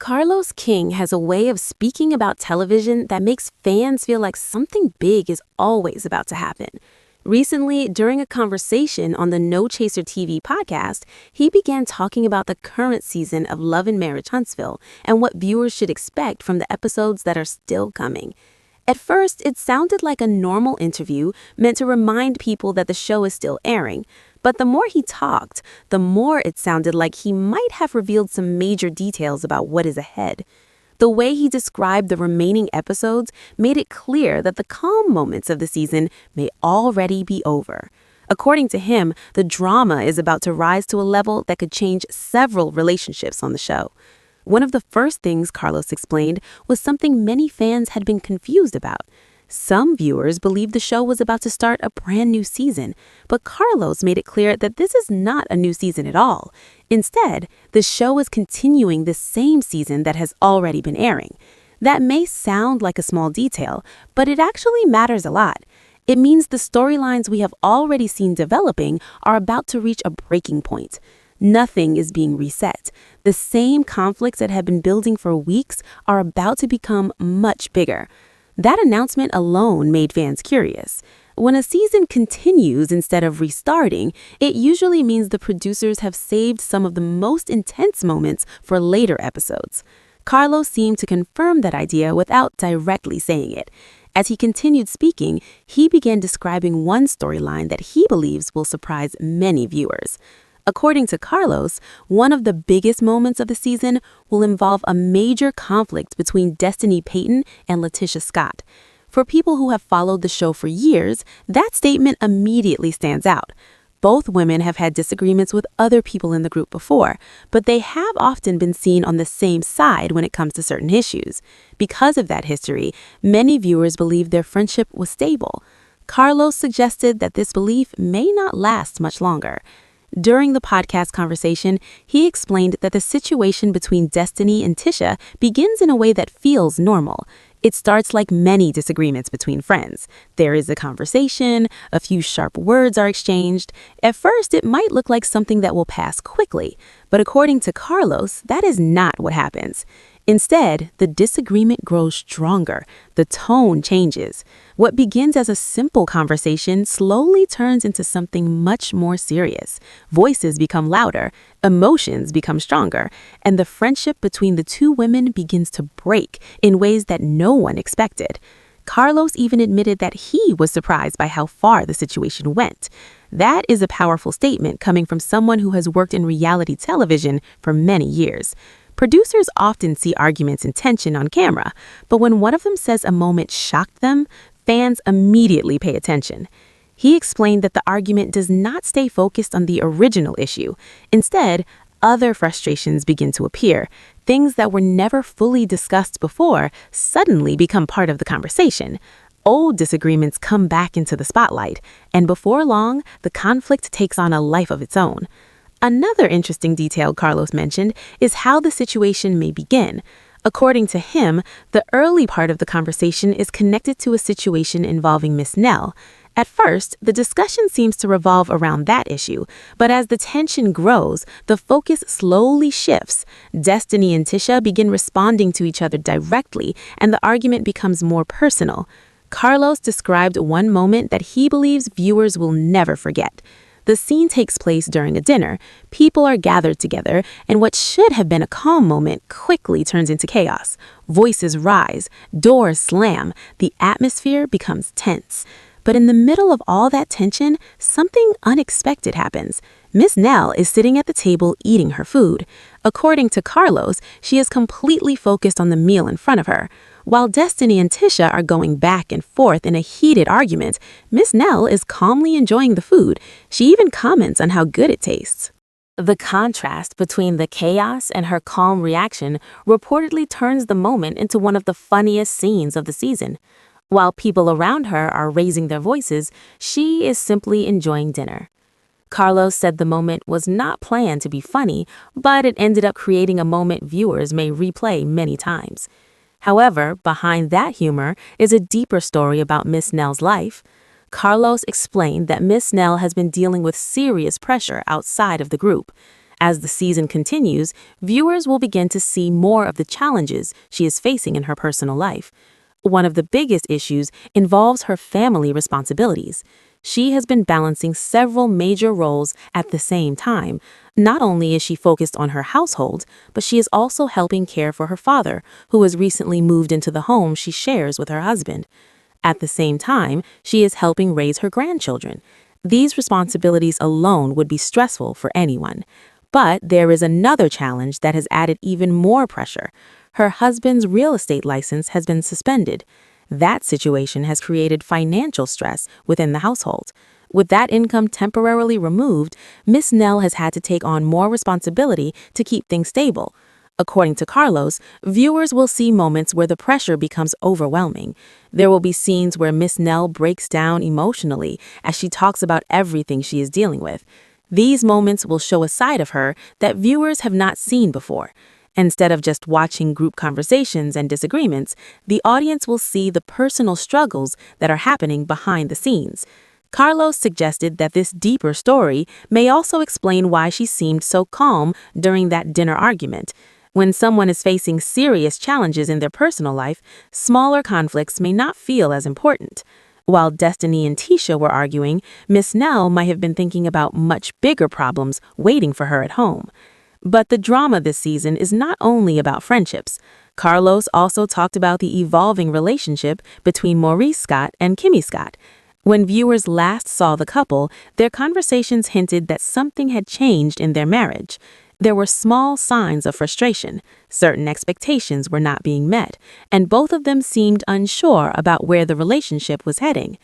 Carlos King has a way of speaking about television that makes fans feel like something big is always about to happen. Recently, during a conversation on the No Chaser TV podcast, he began talking about the current season of Love and Marriage Huntsville and what viewers should expect from the episodes that are still coming. At first, it sounded like a normal interview meant to remind people that the show is still airing. But the more he talked, the more it sounded like he might have revealed some major details about what is ahead. The way he described the remaining episodes made it clear that the calm moments of the season may already be over. According to him, the drama is about to rise to a level that could change several relationships on the show. One of the first things Carlos explained was something many fans had been confused about. Some viewers believed the show was about to start a brand new season, but Carlos made it clear that this is not a new season at all. Instead, the show is continuing the same season that has already been airing. That may sound like a small detail, but it actually matters a lot. It means the storylines we have already seen developing are about to reach a breaking point. Nothing is being reset. The same conflicts that have been building for weeks are about to become much bigger. That announcement alone made fans curious. When a season continues instead of restarting, it usually means the producers have saved some of the most intense moments for later episodes. Carlos seemed to confirm that idea without directly saying it. As he continued speaking, he began describing one storyline that he believes will surprise many viewers. According to Carlos, one of the biggest moments of the season will involve a major conflict between Destiny Payton and Letitia Scott. For people who have followed the show for years, that statement immediately stands out. Both women have had disagreements with other people in the group before, but they have often been seen on the same side when it comes to certain issues. Because of that history, many viewers believe their friendship was stable. Carlos suggested that this belief may not last much longer. During the podcast conversation, he explained that the situation between Destiny and Tisha begins in a way that feels normal. It starts like many disagreements between friends. There is a conversation, a few sharp words are exchanged. At first, it might look like something that will pass quickly, but according to Carlos, that is not what happens. Instead, the disagreement grows stronger. The tone changes. What begins as a simple conversation slowly turns into something much more serious. Voices become louder, emotions become stronger, and the friendship between the two women begins to break in ways that no one expected. Carlos even admitted that he was surprised by how far the situation went. That is a powerful statement coming from someone who has worked in reality television for many years. Producers often see arguments and tension on camera, but when one of them says a moment shocked them, fans immediately pay attention. He explained that the argument does not stay focused on the original issue. Instead, other frustrations begin to appear. Things that were never fully discussed before suddenly become part of the conversation. Old disagreements come back into the spotlight, and before long, the conflict takes on a life of its own. Another interesting detail Carlos mentioned is how the situation may begin. According to him, the early part of the conversation is connected to a situation involving Miss Nell. At first, the discussion seems to revolve around that issue, but as the tension grows, the focus slowly shifts. Destiny and Tisha begin responding to each other directly, and the argument becomes more personal. Carlos described one moment that he believes viewers will never forget. The scene takes place during a dinner. People are gathered together, and what should have been a calm moment quickly turns into chaos. Voices rise, doors slam, the atmosphere becomes tense. But in the middle of all that tension, something unexpected happens. Miss Nell is sitting at the table eating her food. According to Carlos, she is completely focused on the meal in front of her. While Destiny and Tisha are going back and forth in a heated argument, Miss Nell is calmly enjoying the food. She even comments on how good it tastes. The contrast between the chaos and her calm reaction reportedly turns the moment into one of the funniest scenes of the season. While people around her are raising their voices, she is simply enjoying dinner. Carlos said the moment was not planned to be funny, but it ended up creating a moment viewers may replay many times. However, behind that humor is a deeper story about Miss Nell's life. Carlos explained that Miss Nell has been dealing with serious pressure outside of the group. As the season continues, viewers will begin to see more of the challenges she is facing in her personal life. One of the biggest issues involves her family responsibilities. She has been balancing several major roles at the same time. Not only is she focused on her household, but she is also helping care for her father, who has recently moved into the home she shares with her husband. At the same time, she is helping raise her grandchildren. These responsibilities alone would be stressful for anyone. But there is another challenge that has added even more pressure. Her husband's real estate license has been suspended. That situation has created financial stress within the household. With that income temporarily removed, Miss Nell has had to take on more responsibility to keep things stable. According to Carlos, viewers will see moments where the pressure becomes overwhelming. There will be scenes where Miss Nell breaks down emotionally as she talks about everything she is dealing with. These moments will show a side of her that viewers have not seen before. Instead of just watching group conversations and disagreements, the audience will see the personal struggles that are happening behind the scenes. Carlos suggested that this deeper story may also explain why she seemed so calm during that dinner argument. When someone is facing serious challenges in their personal life, smaller conflicts may not feel as important. While Destiny and Tisha were arguing, Miss Nell might have been thinking about much bigger problems waiting for her at home. But the drama this season is not only about friendships. Carlos also talked about the evolving relationship between Maurice Scott and Kimmy Scott. When viewers last saw the couple, their conversations hinted that something had changed in their marriage. There were small signs of frustration. Certain expectations were not being met, and both of them seemed unsure about where the relationship was heading.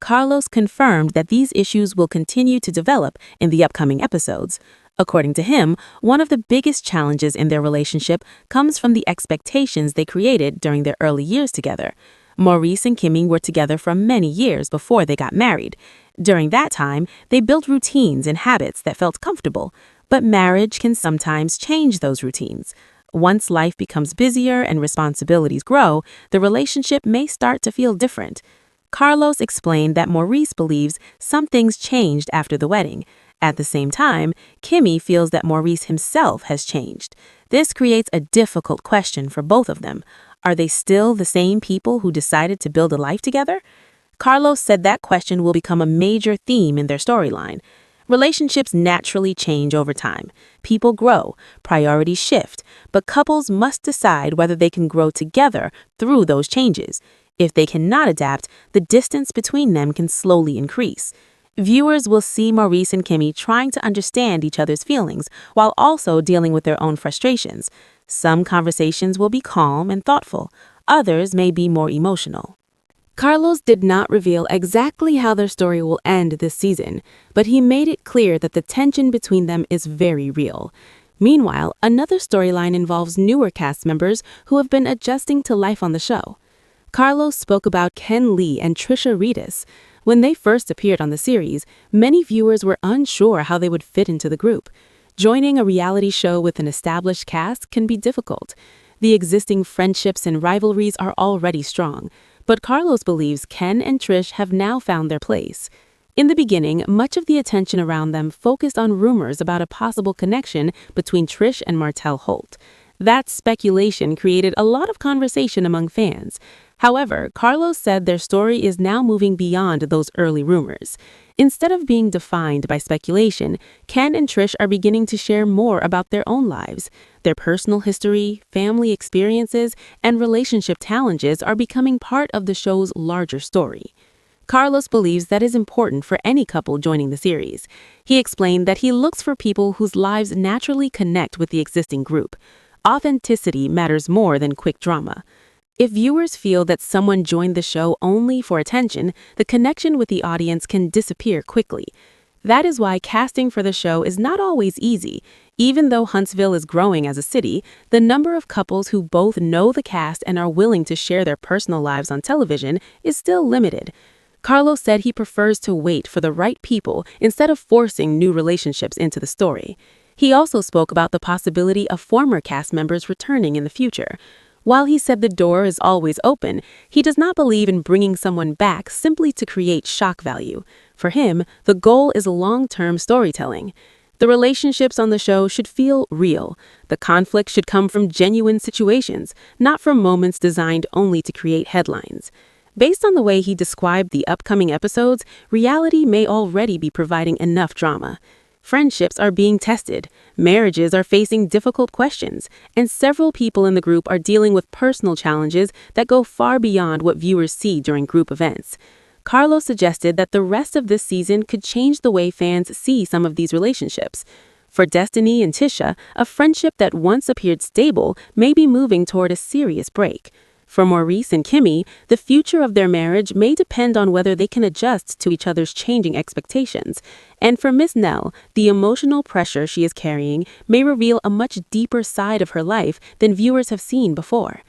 Carlos confirmed that these issues will continue to develop in the upcoming episodes. According to him, one of the biggest challenges in their relationship comes from the expectations they created during their early years together. Maurice and Kimmy were together for many years before they got married. During that time, they built routines and habits that felt comfortable, but marriage can sometimes change those routines. Once life becomes busier and responsibilities grow, the relationship may start to feel different. Carlos explained that Maurice believes some things changed after the wedding. At the same time, Kimmy feels that Maurice himself has changed. This creates a difficult question for both of them. Are they still the same people who decided to build a life together? Carlos said that question will become a major theme in their storyline. Relationships naturally change over time. People grow, priorities shift, but couples must decide whether they can grow together through those changes. If they cannot adapt, the distance between them can slowly increase. Viewers will see Maurice and Kimmy trying to understand each other's feelings while also dealing with their own frustrations. Some conversations will be calm and thoughtful. Others may be more emotional. Carlos did not reveal exactly how their story will end this season, but he made it clear that the tension between them is very real. Meanwhile, another storyline involves newer cast members who have been adjusting to life on the show. Carlos spoke about Ken Lee and Trisha Reedus. When they first appeared on the series, many viewers were unsure how they would fit into the group. Joining a reality show with an established cast can be difficult. The existing friendships and rivalries are already strong, but Carlos believes Ken and Trish have now found their place. In the beginning, much of the attention around them focused on rumors about a possible connection between Trish and Martell Holt. That speculation created a lot of conversation among fans. However, Carlos said their story is now moving beyond those early rumors. Instead of being defined by speculation, Ken and Trish are beginning to share more about their own lives. Their personal history, family experiences, and relationship challenges are becoming part of the show's larger story. Carlos believes that is important for any couple joining the series. He explained that he looks for people whose lives naturally connect with the existing group. Authenticity matters more than quick drama. If viewers feel that someone joined the show only for attention, the connection with the audience can disappear quickly. That is why casting for the show is not always easy. Even though Huntsville is growing as a city, the number of couples who both know the cast and are willing to share their personal lives on television is still limited. Carlos said he prefers to wait for the right people instead of forcing new relationships into the story. He also spoke about the possibility of former cast members returning in the future. While he said the door is always open, he does not believe in bringing someone back simply to create shock value. For him, the goal is long-term storytelling. The relationships on the show should feel real. The conflict should come from genuine situations, not from moments designed only to create headlines. Based on the way he described the upcoming episodes, reality may already be providing enough drama. Friendships are being tested, marriages are facing difficult questions, and several people in the group are dealing with personal challenges that go far beyond what viewers see during group events. Carlos suggested that the rest of this season could change the way fans see some of these relationships. For Destiny and Tisha, a friendship that once appeared stable may be moving toward a serious break. For Maurice and Kimmy, the future of their marriage may depend on whether they can adjust to each other's changing expectations. And for Miss Nell, the emotional pressure she is carrying may reveal a much deeper side of her life than viewers have seen before.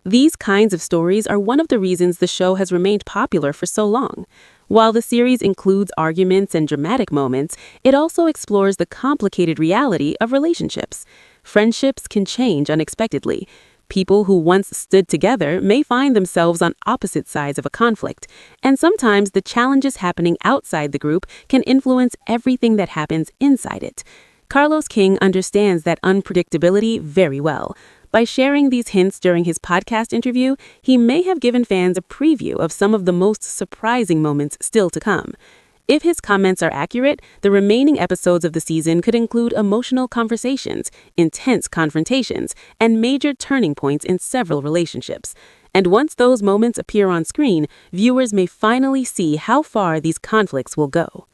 These kinds of stories are one of the reasons the show has remained popular for so long. While the series includes arguments and dramatic moments, it also explores the complicated reality of relationships. Friendships can change unexpectedly. People who once stood together may find themselves on opposite sides of a conflict, and sometimes the challenges happening outside the group can influence everything that happens inside it. Carlos King understands that unpredictability very well. By sharing these hints during his podcast interview, he may have given fans a preview of some of the most surprising moments still to come. If his comments are accurate, the remaining episodes of the season could include emotional conversations, intense confrontations, and major turning points in several relationships. And once those moments appear on screen, viewers may finally see how far these conflicts will go.